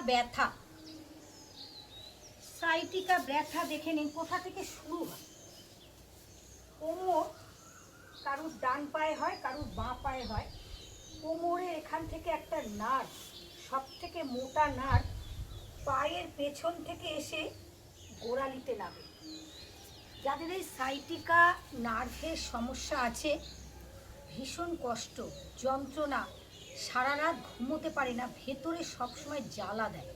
ব্যথা। সাইটিকা ব্যথা দেখে নিন কোথা থেকে শুরু হয়। কোমর কারুর ডান পায়ে হয়, কারুর বাঁ পায়ে হয়। কোমরের এখান থেকে একটা নার্ভ, সব থেকে মোটা নার্ভ, পায়ের পেছন থেকে এসে গোড়ালিতে নামে। যাদের এই সাইটিকা নার্ভের সমস্যা আছে, ভীষণ কষ্ট, যন্ত্রণা, সারা রাত ঘুমোতে পারে না, ভেতরে সবসময় জ্বালা দেয়,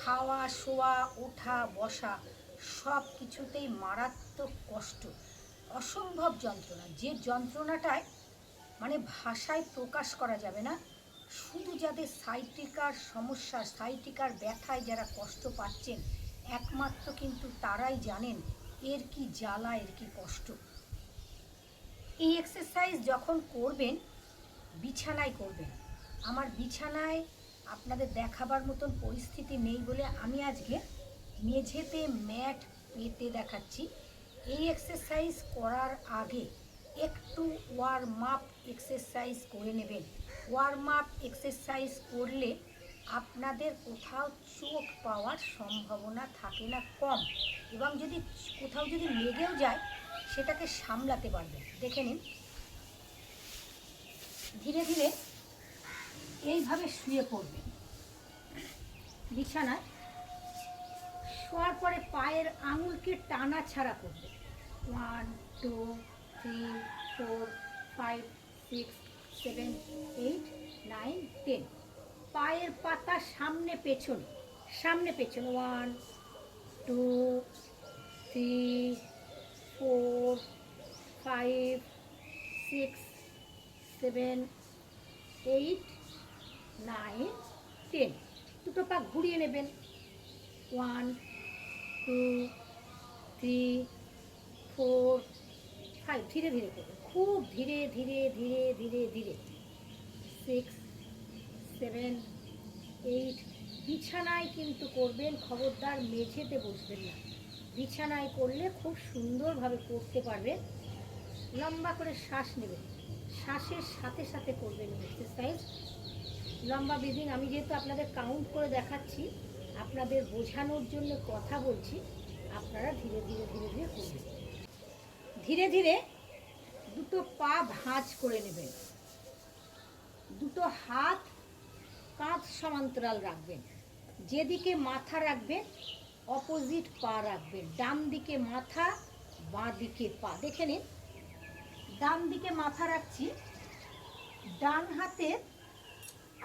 খাওয়া শোয়া ওঠা বসা সব কিছুতেই মারাত্মক কষ্ট, অসম্ভব যন্ত্রণা। যে যন্ত্রণাটায় মানে ভাষায় প্রকাশ করা যাবে না। শুধু যাদের সাইটিকার সমস্যা, সাইটিকার ব্যথায় যারা কষ্ট পাচ্ছেন, একমাত্র কিন্তু তারাই জানেন এর কি জ্বালা, এর কি কষ্ট। এই এক্সারসাইজ যখন করবেন বিছানায় করবেন। আমার বিছানায় আপনাদের দেখাবার মতন পরিস্থিতি নেই বলে আমি আজকে মেঝেতে ম্যাট পেতে দেখাচ্ছি। এই এক্সারসাইজ করার আগে একটু ওয়ার্ম আপ এক্সারসাইজ করে নেবেন। ওয়ার্ম আপ এক্সারসাইজ করলে আপনাদের কোথাও চোট পাওয়ার সম্ভাবনা থাকে না, কম, এবং যদি কোথাও যদি লেগেও যায় সেটাকে সামলাতে পারবেন। দেখে নিন, ধীরে ধীরে এইভাবে শুয়ে পড়বেন বিছানায়। শোয়ার পরে পায়ের আঙুলকে টানা ছাড়া করবে। 1 2 3 4 5 6 7 8 9 10। পায়ের পাতা সামনে পেছনে, সামনে পেছনে। 1 2 3 4 5 6 7 8 9 10। দুটো পা ঘুরিয়ে নেবেন। 1 2 3 4 5। ধীরে ধীরে করবেন, খুব ধীরে ধীরে ধীরে ধীরে ধীরে। 6 7 8। বিছানায় কিন্তু করবেন, খবরদার মেঝেতে বসবেন না। বিছানায় করলে খুব সুন্দরভাবে করতে পারবেন। লম্বা করে শ্বাস নেবেন, শ্বাসের সাথে সাথে করবেন এক্সারসাইজ। লম্বা ব্রিদিং। আমি যেহেতু আপনাদের কাউন্ট করে দেখাচ্ছি, আপনাদের বোঝানোর জন্য কথা বলছি, আপনারা ধীরে ধীরে ধীরে ধীরে করবেন। ধীরে ধীরে দুটো পা ভাঁজ করে নেবেন, দুটো হাত কাঁধ সমান্তরাল রাখবেন। যেদিকে মাথা রাখবেন অপোজিট পা রাখবেন। ডান দিকে মাথা, বাঁ দিকে পা। দেখে নিন, ডান দিকে মাথা রাখছি, ডান হাতের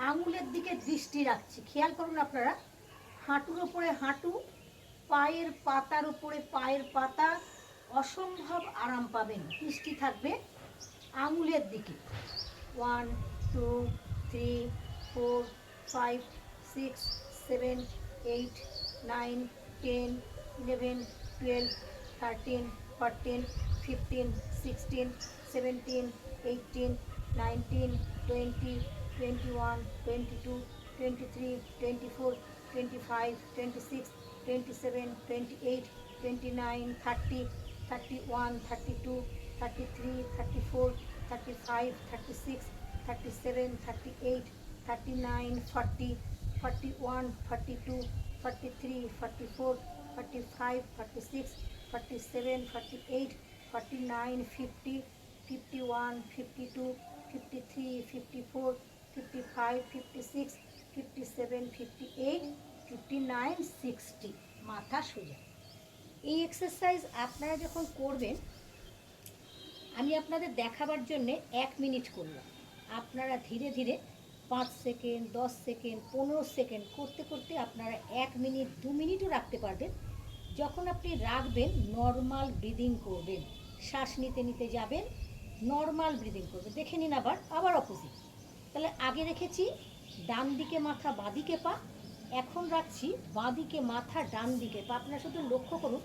আঙুলের দিকে দৃষ্টি রাখছি। খেয়াল করুন আপনারা, হাঁটুর ওপরে হাঁটু, পায়ের পাতার উপরে পায়ের পাতা, অসম্ভব আরাম পাবেন। দৃষ্টি থাকবে আঙুলের দিকে। 1 2 3 4 5 6 7 8 9 10 11 12 13 14 15 16 17 18 19 20 21 22 23 24 25 26 27 28 29 30 31 32 33 34 35 36 37 38 39 40 41 42 43 44 45 46 47 48 49 50 51 52 53 54 55 56 57 58 59 60। মাথা সোজা। এই এক্সারসাইজ আপনারা যখন করবেন, আমি আপনাদের দেখাবার জন্যে 1 মিনিট করলাম। আপনারা ধীরে ধীরে 5 সেকেন্ড 10 সেকেন্ড 15 সেকেন্ড করতে করতে আপনারা 1 মিনিট 2 মিনিটও রাখতে পারবেন। যখন আপনি রাখবেন নর্মাল ব্রিদিং করবেন, শ্বাস নিতে নিতে যাবেন, নর্মাল ব্রিদিং করবেন। দেখে নিন আবার অপোজিট। তাহলে আগে রেখেছি ডান দিকে মাথা বাঁ দিকে পা, এখন রাখছি বাঁ দিকে মাথা ডান দিকে পা। আপনারা শুধু লক্ষ্য করুন,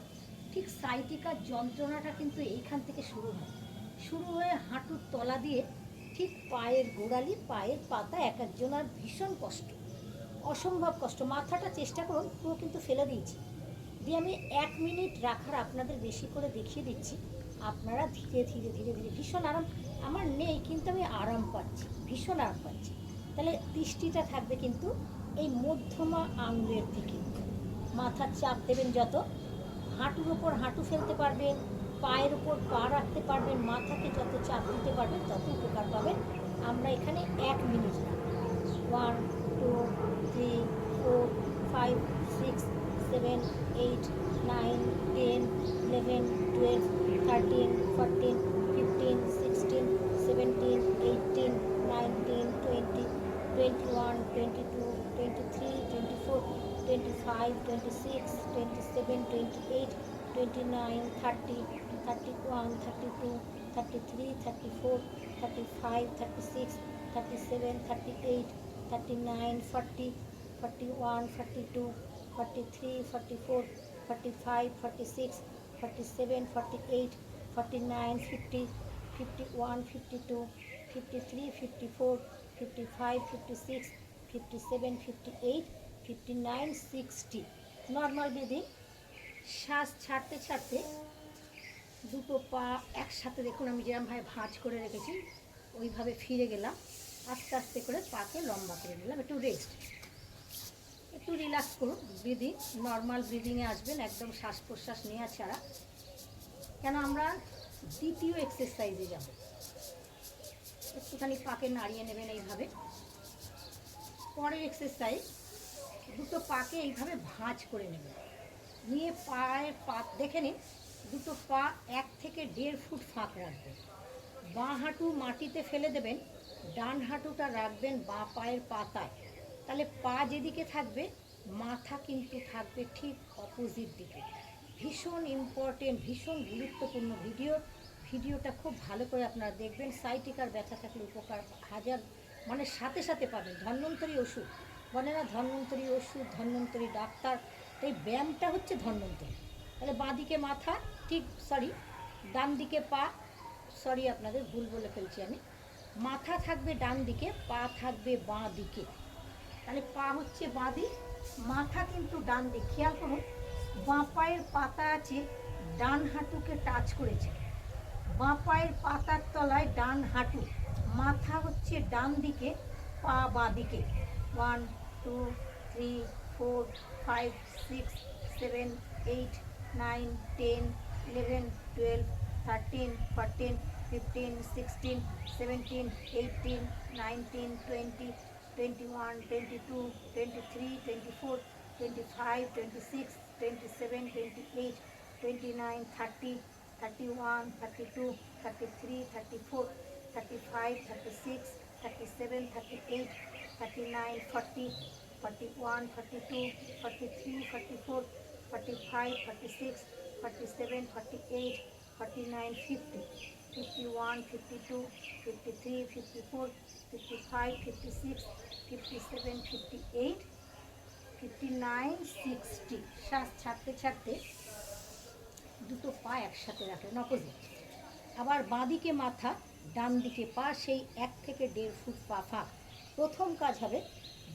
ঠিক সাইটিকার যন্ত্রণাটা কিন্তু এইখান থেকে শুরু হয়, শুরু হয়ে হাঁটুর তলা দিয়ে ঠিক পায়ের গোড়ালি, পায়ের পাতা, এক একজনের ভীষণ কষ্ট, অসম্ভব কষ্ট। মাথাটা চেষ্টা করুন, পুরো কিন্তু ফেলে দিয়েছি। দিয়ে আমি 1 মিনিট রাখার আপনাদের বেশি করে দেখিয়ে দিচ্ছি। আপনারা ধীরে ধীরে ধীরে ধীরে, ভীষণ আরাম। আমার নেই কিন্তু আমি আরাম পাচ্ছি, ভীষণ আরাম পাচ্ছি। তাহলে দৃষ্টিটা থাকবে কিন্তু এই মধ্যমা আঙুলের দিকে মাথার চাপ দেবেন যত, হাঁটুর ওপর হাঁটু ফেলতে পারবেন, পায়ের ওপর পা রাখতে পারবেন, মাথাকে যত চাপ দিতে পারবেন তত উপকার পাবেন। আমরা এখানে 1 মিনিট রাখবো। 1 2 3 4 5 6 7 8 9 10 11 12 13 14 15 16 17 18 19 20 21 22 23 24 25 26 27 28 29 30 31 32 33 34 35 36 37 38 39 40 41 42 43 44 45 46 47 48 49 50 51 52 53 54 55 56 57 58 59 60। Normal breathing. শ্বাস ছাড়তে ছাড়তে দুটো পা একসাথে দেখুন আমি যেরকমভাবে ভাঁজ করে রেখেছি ওইভাবে ফিরে গেলাম, আস্তে আস্তে করে পাকে লম্বা করে নিলাম। একটু রেস্ট, একটু রিল্যাক্স করুন। ব্রিদিং নর্মাল ব্রিদিংয়ে আসবেন, একদম শ্বাস প্রশ্বাস নেওয়া ছাড়া। কেন আমরা দ্বিতীয় এক্সারসাইজে যাব। একটুখানি পাকে নাড়িয়ে নেবেন এইভাবে। পরের এক্সারসাইজ, দুটো পাকে এইভাবে ভাঁজ করে নেবেন, নিয়ে পায়ের পাত দেখে নিন, দুটো পা 1 থেকে 1.5 ফুট ফাঁক রাখবেন। বাঁ হাঁটু মাটিতে ফেলে দেবেন, ডান হাঁটুটা রাখবেন বাঁ পায়ের পাতায়। তাহলে পা যেদিকে থাকবে মাথা কিন্তু থাকবে ঠিক অপোজিট দিকে। ভীষণ ইম্পর্টেন্ট, ভীষণ গুরুত্বপূর্ণ ভিডিওটা খুব ভালো করে আপনারা দেখবেন। সাইটিকার ব্যথা থাকলে উপকার হাজার মানে সাথে সাথে পাবেন। ধন্বন্তরী ওষুধ বলে না, ধন্বন্তরী ওষুধ, ধন্বন্তরী ডাক্তার, এই ব্যায়ামটা হচ্ছে ধন্বন্তরী। তাহলে বাঁ দিকে মাথা, ঠিক ডান দিকে পা, আপনাদের ভুল বলে ফেলছি আমি। মাথা থাকবে ডান দিকে, পা থাকবে বাঁ দিকে। তাহলে পা হচ্ছে বাঁ দিক, মাথা কিন্তু ডান দিক। খেয়াল করুন, বাঁ পায়ের পাতা আছে, ডান হাঁটুকে টাচ করেছে। বাঁ পায়ের পাতার তলায় ডান হাঁটু, মাথা হচ্ছে ডান দিকে, পা বাঁ দিকে। 1 2 3 4 5 6 7 8 9 10 11 12 13 14 15 16 17 18 19 20 21 22 23 24 25 26 27 28 29 30 31 32 33 34 35 36 37 38 39 40 41 42 43 44 45 46 47 48 49 50 51 52 53 54 55 56 57 58 59 60। শ্বাস ছাড়তে ছাড়তে দুটো পা একসাথে রাখলেন অপোজিট। আবার বাঁদিকে মাথা, ডান দিকে পা, সেই 1 থেকে 1.5 ফুট পা ফাঁক। প্রথম কাজ হবে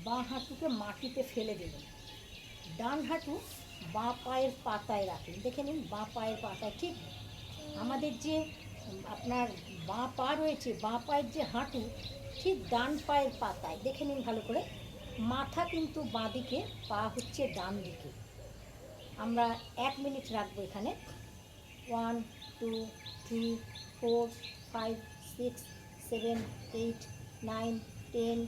বাঁ হাঁটুকে মাটিতে ফেলে দেবেন, ডান হাঁটু বাঁ পায়ের পাতায় রাখলেন। দেখে নিন বাঁ পায়ের পাতায়, ঠিক আমাদের যে আপনার বাঁ পা রয়েছে, বাঁ পায়ের যে হাঁটু ঠিক ডান পায়ের পাতায়। দেখে নিন ভালো করে, মাথা কিন্তু বাঁ দিকে, পা হচ্ছে ডান দিকে। আমরা 1 মিনিট রাখবো এখানে। 1 2 3 4 5 6 7 8 9 10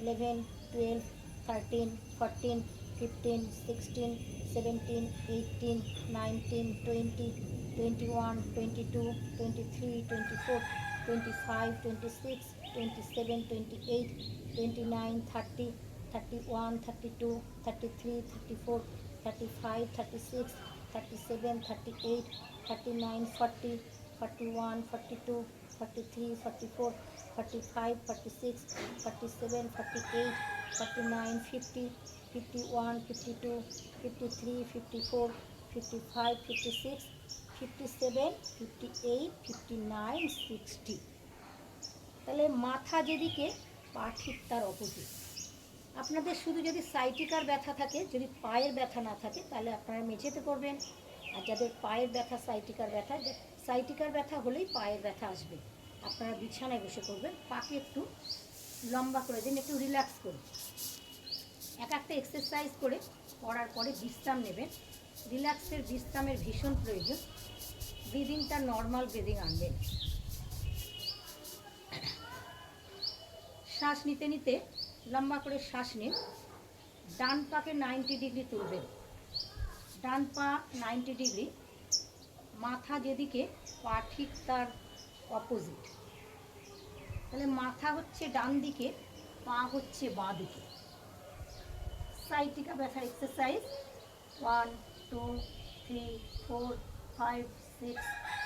11 12 13 14 15 16 17 18 19 20 21 22 23 24 25 26 27 28 29 30 31 32 33 34 35 36 37 38 39 40 41 42 43 44 45 46 47 48 49 50 51 52 53 54 55 56 57 58 59 60। তাহলে মাথা যেদিকে, পা ঠিক তার অপোজিট। আপনাদের শুধু যদি সাইটিকার ব্যথা থাকে, যদি পায়ের ব্যথা না থাকে, তাহলে আপনারা মেঝেতে করবেন। আর যাদের পায়ের ব্যথা, সাইটিকার ব্যথা হলেই পায়ের ব্যথা আসবে, আপনারা বিছানায় বসে করবেন। পাকে একটু লম্বা করে দিন, একটু রিল্যাক্স করুন। এক একটা এক্সারসাইজ করে করার পরে বিশ্রাম নেবেন। রিল্যাক্সের বিশ্রামের ভীষণ প্রয়োজন। ব্রিদিংটা নর্মাল ব্রিদিং আনবেন। শ্বাস নিতে নিতে লম্বা করে শ্বাস নিন। ডান পাকে 90 ডিগ্রি তুলবেন। ডান পা 90 ডিগ্রি, মাথা যেদিকে পা ঠিক তার অপোজিট। তাহলে মাথা হচ্ছে ডান দিকে, পা হচ্ছে বাঁ দিকে। সাইটিকা ব্যথার এক্সারসাইজ 1 2 3 4 5 6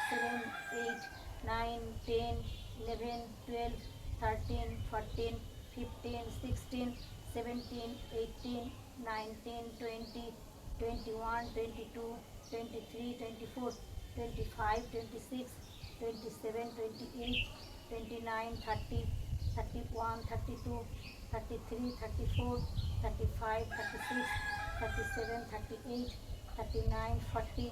7 8 9 10 11 12 13 14 15 16 17 18 19 20 21 22 23 24 25 26 27 28 29 30 31 32 33 34 35 36 37 38 39 40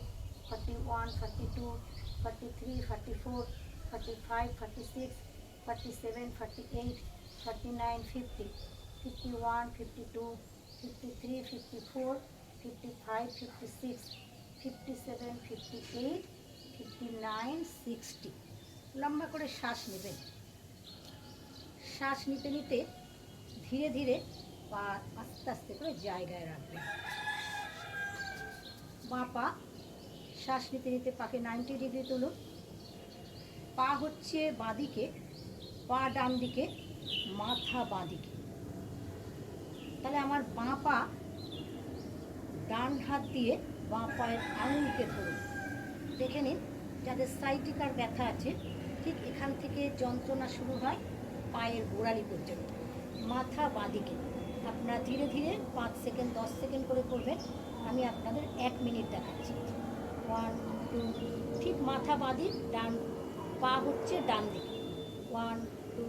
41 42 43 44 45 46 47 48 49 50 51 52 53 54 55 56 57 58 59 60। লম্বা করে শ্বাস নেবেন। শ্বাস নিতে নিতে ধীরে ধীরে পা আস্তে আস্তে করে জায়গায় রাখবেন। বাঁ পা শ্বাস নিতে নিতে পাকে 90 ডিগ্রি তুলুন। পা হচ্ছে বাঁদিকে, পা ডান দিকে, মাথা বাঁদিকে। তাহলে আমার বাঁ পা ডান হাত দিয়ে বাঁ পায়ের আঙুলকে ধরুন। দেখে নিন, যাদের সাইটিকার ব্যথা আছে ঠিক এখান থেকে যন্ত্রণা শুরু হয় পায়ের গোড়ালি পর্যন্ত। মাথা বাঁদিকে। আপনারা ধীরে ধীরে 5 সেকেন্ড 10 সেকেন্ড করে করবেন। আমি আপনাদের 1 মিনিট দেখাচ্ছি। 1 2, ঠিক মাথা বাঁদিক, ডান পা হচ্ছে ডান দিকে। 1 2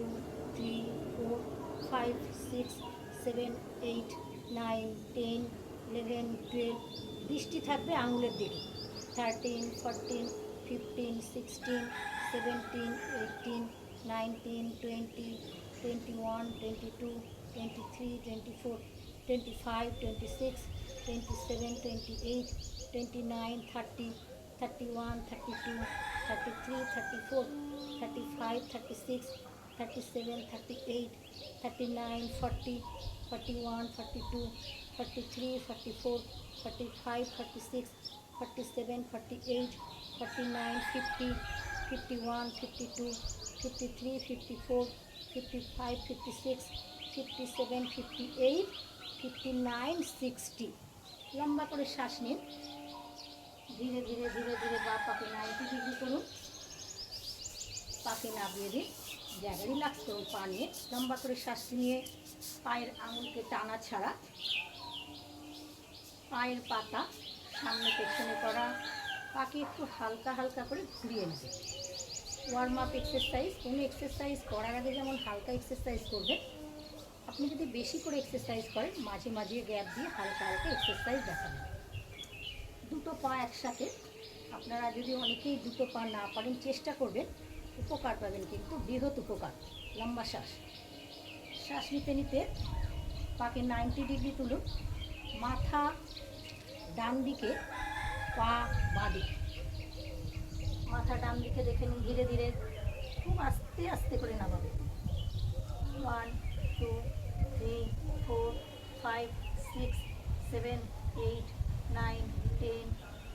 3 4 5 6 7 8 9 10 11 12। দৃষ্টি থাকবে আঙুলের দিকে। 13 14 15 16 17 18 19 20 21 22 23 24 25 26 27 28 29 30 31 32 33 34 35 36 37 38 39 40 41 42 43 44 45 46 47 48 49 50 51 52 53 54 55 56 57 58 59 60। লম্বা করে শ্বাস নিন। ধীরে ধীরে ধীরে ধীরে বাঁ পাকে 90 ডিগ্রি করুন। পাকে নামিয়ে দিন। জায়গা রিল্যাক্স করুন। পা নিয়ে লম্বা করে শ্বাস নিয়ে পায়ের আঙুলকে টানা ছাড়া, পায়ের পাতা সামনে পেছনে করা, পাকে একটু হালকা হালকা করে ঘুরিয়ে নেবেন। Warm up exercise. কোনো এক্সারসাইজ করার আগে যেমন হালকা এক্সারসাইজ করবেন, আপনি যদি বেশি করে এক্সারসাইজ করেন মাঝে মাঝে গ্যাপ দিয়ে হালকা হালকা এক্সারসাইজ দেখাবেন। দুটো পা একসাথে। আপনারা যদি অনেকেই দুটো পা না পারেন চেষ্টা করবেন, উপকার পাবেন, কিন্তু বৃহৎ উপকার। লম্বা শ্বাস। শ্বাস নিতে নিতে পাকে 90 ডিগ্রি তুলুন। মাথা ডান দিকে, পা বাঁ দিকে। মাথা ডান দিকে দেখে নিন। ধীরে ধীরে খুব আস্তে আস্তে করে নামাবেন। 1 2 3 4 5 6 7 8 9 10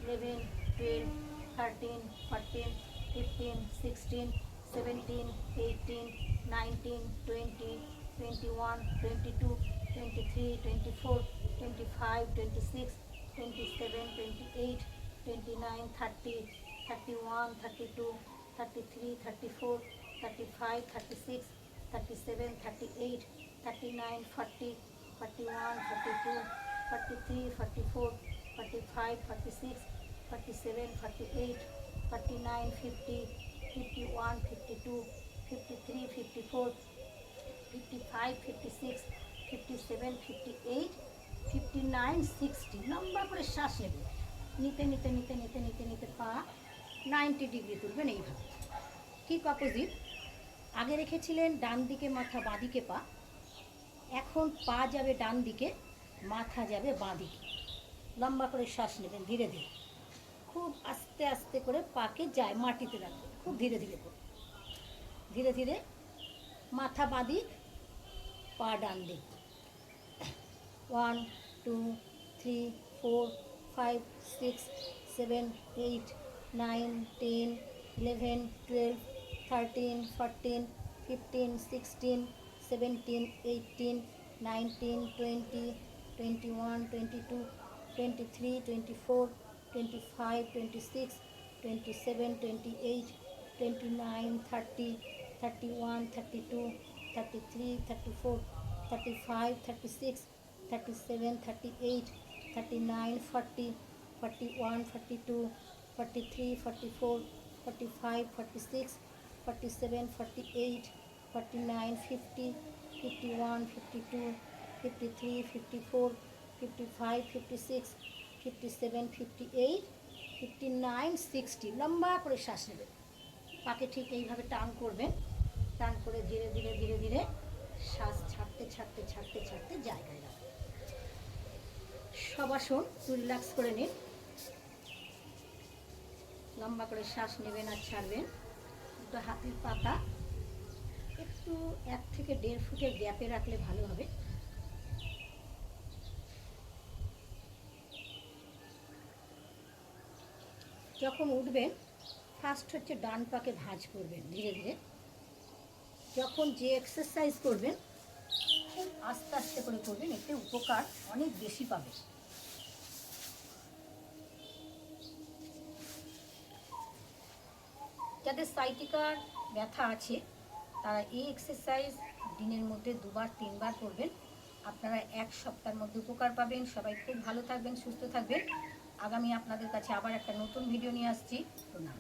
11 12 13 14 15 16 17 18 19 20 21 22 23 24 25 26 27 28 29 30 31 32 33 34 35 36 37 38 39 40 41 42 43 44 45 46 47 48 49 50 51 52 53 54 55 56 57 58 59 60। লম্বা করে শ্বাস নেবেন। নিতে নিতে নিতে নিতে নিতে নিতে পা 90 ডিগ্রি তুলবেন। এইভাবে ঠিক অপোজিট। আগে রেখেছিলেন ডান দিকে মাথা বাঁ দিকে পা, এখন পা যাবে ডান দিকে, মাথা যাবে বাঁদিকে। লম্বা করে শ্বাস নেবেন ধীরে ধীরে, খুব আস্তে আস্তে করে পাকে যায় মাটিতে রাখবেন, খুব ধীরে ধীরে করে। ধীরে ধীরে মাথা বাঁদিক, পা ডান দিক। 1 2 3 4 5 6 7 8 9 10 11 12 13 14 15 16 17 18 19 20 21 22 23 24 25 26 27 28 29 30 31 32 33 34 35 36 37 38 39 40 41 42 43 44 45 46 47 48 49 50 51 52 53 54 55 56 57 58 59 60। লম্বা করে শ্বাস নেবেন, পাকে ঠিক এইভাবে টান করবেন। টান করে ধীরে ধীরে ধীরে ধীরে শ্বাস ছাড়তে ছাড়তে ছাড়তে ছাড়তে জায়গায় রাখবেন। শবাসন একটু রিল্যাক্স করে নিন। লম্বা করে শ্বাস নেবেন আর ছাড়বেন। দুটো হাতের পাতা একটু 1 থেকে 1.5 ফুটের গ্যাপে রাখলে ভালো হবে। যখন উঠবেন ফার্স্ট হচ্ছে ডান পাকে ভাঁজ করবেন ধীরে ধীরে। যখন যে এক্সারসাইজ করবেন আস্তে আস্তে করে করবেন, এতে উপকার অনেক বেশি পাবেন। যাদের সাইটিকার ব্যথা আছে তারা এই এক্সারসাইজ দিনের মধ্যে 2 বার 3 বার করবেন। আপনারা 1 সপ্তাহের মধ্যে উপকার পাবেন। সবাই খুব ভালো থাকবেন, সুস্থ থাকবেন। আগামী আপনাদের কাছে আবার একটা নতুন ভিডিও নিয়ে আসছি। প্রণাম।